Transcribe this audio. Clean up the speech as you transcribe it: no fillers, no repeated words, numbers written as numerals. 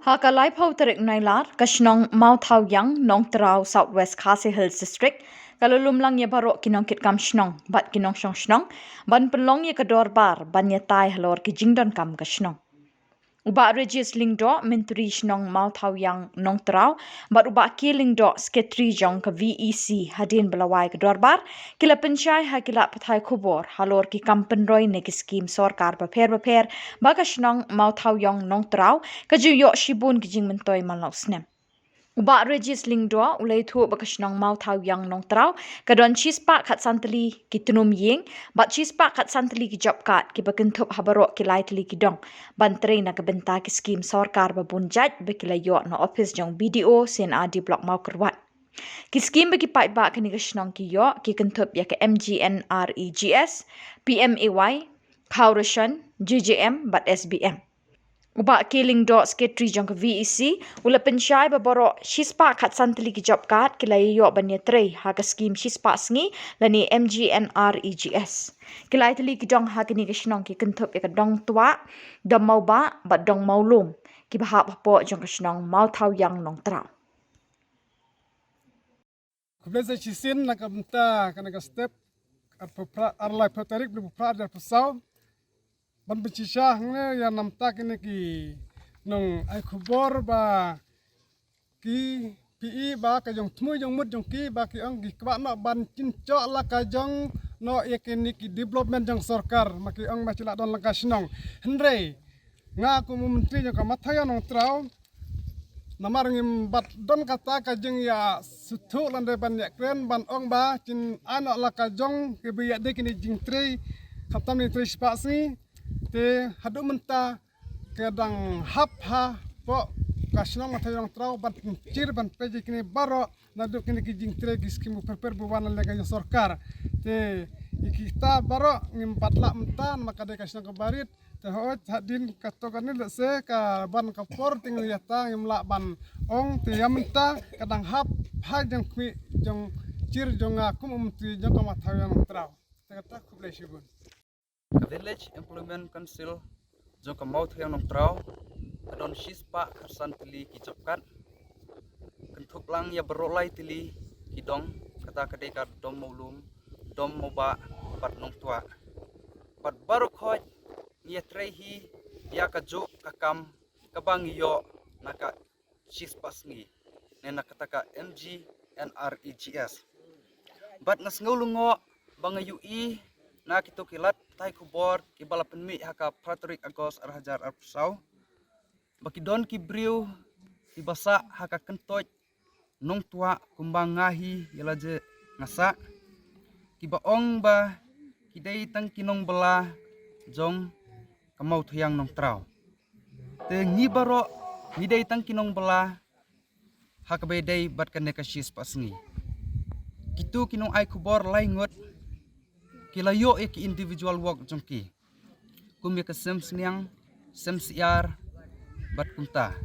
Hakalai Pauterik Nailar, Kashnong Mouth Hau Yang, Nong Trau, Southwest Khasi Hills District, Kalulum lang ye barok kinong kit kam shnong, bat kinong shong shnong, ban penlong ye kador bar, ban ye tai halor ki jingdon kam ka shnong. Uba regis lingdo mentri shnong Mouth Hau Yang Nong Trau, bat uba ki lingdo sketri jong ka VEC hadin belawai kador bar, kila pensyai ha kila pathai kubor, halor ki kam penroi ne ki skim sorkar baper, baka shnong Mouth Hau Yang Nong Trau, kaju yo shibun ki jing mentoi malau snem. Uba regis lingdo ulai thu bakashnong mau thau yang nong trau kadon chispa khat santali ki tunum ying bat chispa khat santali ki job kat ki bakentup habaro ki lai tali ki dong ban train ka benta ki skim sarkar ba bunjat be ki layo no office jong BDO sen adi block mau kerwat ki skim be ki pai ba ki kashnong ki yo ki kentup ya ke MGNREGS PMAY Kaurashan GJM bat SBM Uba killing dot sketri jong ke VEC ula pensyai baboro shispa khat santali ki job card kilai yo banya trei ha ka skim shispa sngi lani MGNREGS kilai tali ki dong ha kini ki shnong ki kentup ya ka dong tua dom mau ba bat dong mau lum ki bahap po jong ka shnong mau thau yang nong trau Kubeza chisin na kamta kana ka step at arlai patarik bu pradar pasau ban bechisah ne ya namta kene ki nong ai khubor ba ki PE ba ka jong thmu jong mut jong ki ba ki ong ki kwa no ban chin cho la ka jong no ye kene ki development jong sarkar ma ki ong ma chila don la ka snong henre nga ku menteri jong ka mathaya nong trau namar ngim bat don kata ka jeng ya suthu lande ban ya kren ban ong ba chin ano la ka jong ke bi ya de kini jing tre khatam ni tre spasi te hadu menta kadang hap ha po kasnong matayong trau ban cir ban peji kini baro nadu kini ki jing tre ki skimu perper buwana lega yo sarkar te ikita baro ngim patla menta maka de kasnong kabarit tehot hadin katokan ni se ka ban kapor tinggal yata ngimla ban ong te yamenta kadang hap ha jong kwi jong cir jong aku mumti jong kamatayong trau kata kublesibun Village Employment Council jong ka mau thiang nong trau kadon shispa kharsan tili ki jopkat kentup lang ya berolai tili ki dong kata kadai ka dom maulum dom moba pat nong tua pat baru khoj nia trehi ya ka jo ka kam ka bang yo naka shispa sngi nena kata ka MGNREGS bat ngas ngulungo bang UI na kito kilat tai kubor ki bala penmi haka Patrick Agos arhajar arpsau baki don ki briu ki basa haka kentoj nong tua kumbang ngahi yalaje ngasa ki baong ba ki dei tang kinong bela jong kamau thiang nong trau te ngi baro ngi dei tang kinong bela haka be dei bat kan ka shis pasngi kitu kinong ai kubor lai ngot kilayo ki individual work jongki kum ya kesem sniang sem siar bat kunta